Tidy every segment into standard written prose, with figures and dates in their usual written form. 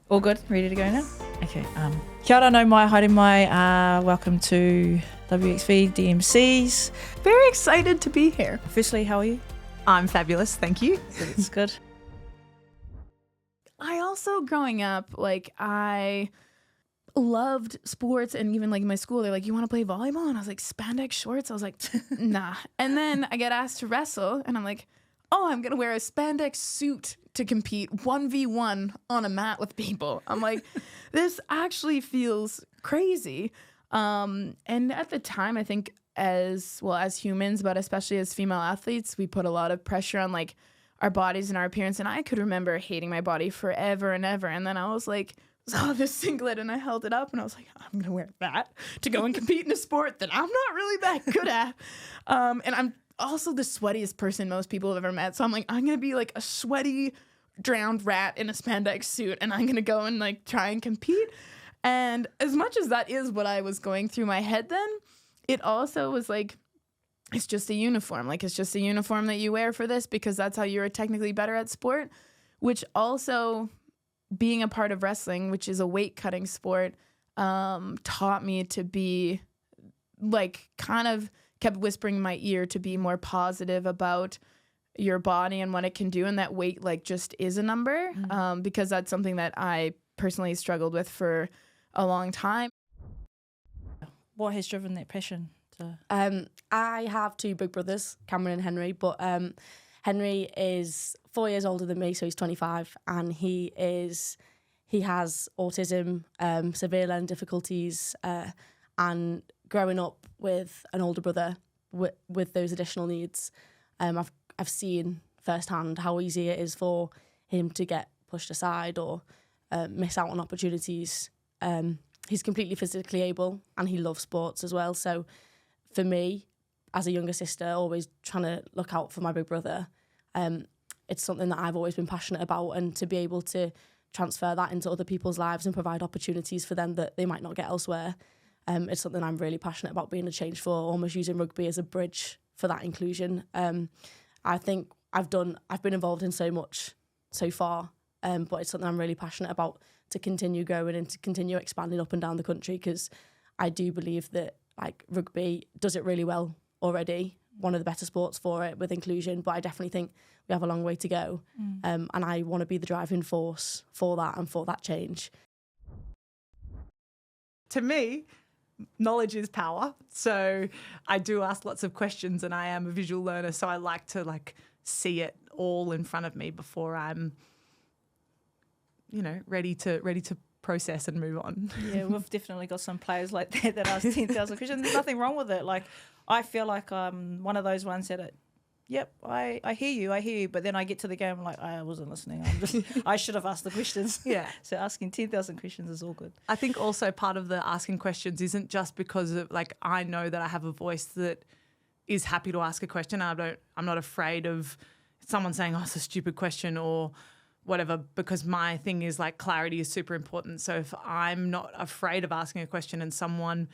All good? Ready to go now? Okay. Kia ora, no mai, haere mai. Welcome to WXV DMCs. Very excited to be here. Firstly, how are you? I'm fabulous, thank you. It's good. I also, growing up, I loved sports, and even in my school, they're like, you want to play volleyball? And I was like, spandex shorts? I was like, nah. And then I get asked to wrestle, and I'm like, oh, I'm going to wear a spandex suit to compete 1v1 on a mat with people. I'm like, this actually feels crazy. And at the time, I think as humans, but especially as female athletes, we put a lot of pressure on our bodies and our appearance. And I could remember hating my body forever and ever. And then I was like, saw this singlet and I held it up and I was like, I'm going to wear that to go and compete in a sport that I'm not really that good at. And I'm also the sweatiest person most people have ever met. So I'm like, I'm going to be like a sweaty, drowned rat in a spandex suit and I'm going to go and try and compete. And as much as that is what I was going through my head then, it also was it's just a uniform. It's just a uniform that you wear for this because that's how you're technically better at sport, which also being a part of wrestling, which is a weight cutting sport, taught me to be kind of kept whispering in my ear to be more positive about your body and what it can do, and that weight just is a number, because that's something that I personally struggled with for a long time. What has driven that passion? I have two big brothers, Cameron and Henry, but Henry is 4 years older than me, so he's 25, and he has autism, severe learning difficulties, and growing up with an older brother with those additional needs, I've seen firsthand how easy it is for him to get pushed aside or miss out on opportunities. He's completely physically able and he loves sports as well. So for me, as a younger sister, always trying to look out for my big brother, it's something that I've always been passionate about, and to be able to transfer that into other people's lives and provide opportunities for them that they might not get elsewhere. It's something I'm really passionate about being a change for, almost using rugby as a bridge for that inclusion. I think I've been involved in so much so far, but it's something I'm really passionate about to continue growing and to continue expanding up and down the country, because I do believe that rugby does it really well already, one of the better sports for it with inclusion, but I definitely think we have a long way to go. And I want to be the driving force for that and for that change. To me, knowledge is power. So I do ask lots of questions, and I am a visual learner, so I like to see it all in front of me before I'm ready to process and move on. Yeah, we've definitely got some players like that ask 10,000 questions. There's nothing wrong with it. I feel like I'm one of those ones that yep, I hear you, but then I get to the game, I'm like, I wasn't listening. I should have asked the questions. Yeah. So asking 10,000 questions is all good. I think also part of the asking questions isn't just because of I know that I have a voice that is happy to ask a question. I'm not afraid of someone saying, oh, it's a stupid question or whatever, because my thing is clarity is super important. So if I'm not afraid of asking a question and someone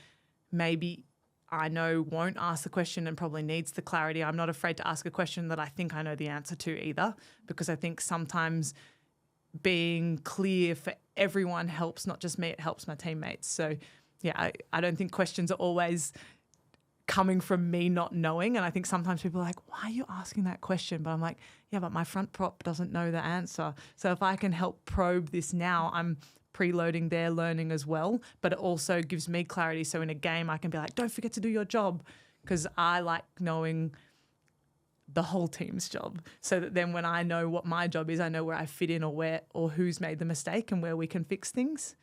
maybe I know won't ask the question and probably needs the clarity, I'm not afraid to ask a question that I think I know the answer to either, because I think sometimes being clear for everyone helps, not just me, it helps my teammates. So yeah, I don't think questions are always coming from me not knowing. And I think sometimes people are like, why are you asking that question? But I'm like, yeah, but my front prop doesn't know the answer. So if I can help probe this now, I'm preloading their learning as well, but it also gives me clarity. So in a game, I can be like, don't forget to do your job, because I like knowing the whole team's job, so that then when I know what my job is, I know where I fit in or who's made the mistake and where we can fix things.